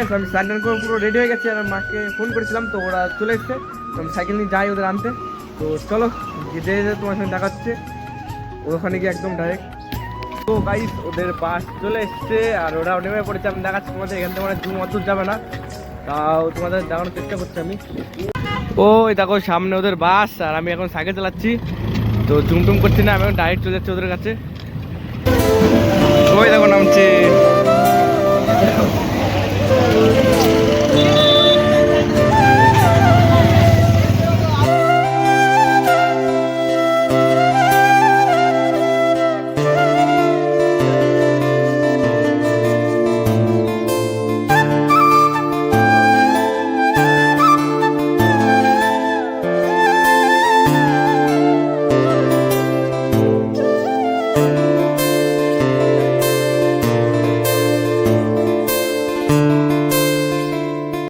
আছে, আমি স্নান করে পুরো রেডি হয়ে গেছি, আর মাকে ফোন করেছিলাম তো ওরা চলে এসছে, তো আমি সাইকেল নিয়ে যাই ওদের আনতে। তো চলো যেতে যেতে তোমার সঙ্গে দেখা হচ্ছে ওখানে গিয়ে একদম ডাইরেক্ট। তো গাইস ওদের বাস চলে এসছে আর ওরাও নেমে পড়েছে। আমি দেখাচ্ছি তোমাদের, এখান থেকে মানে জুম অত যাবে না, তাও তোমাদের দেখানোর চেষ্টা করছি আমি। ওই দেখো সামনে ওদের বাস, আর আমি এখন সাইকেল চালাচ্ছি, তো জুম টুম করছি না, আমি এখন ডাইরেক্ট চলে যাচ্ছি ওদের কাছে। ওই দেখো নামছে।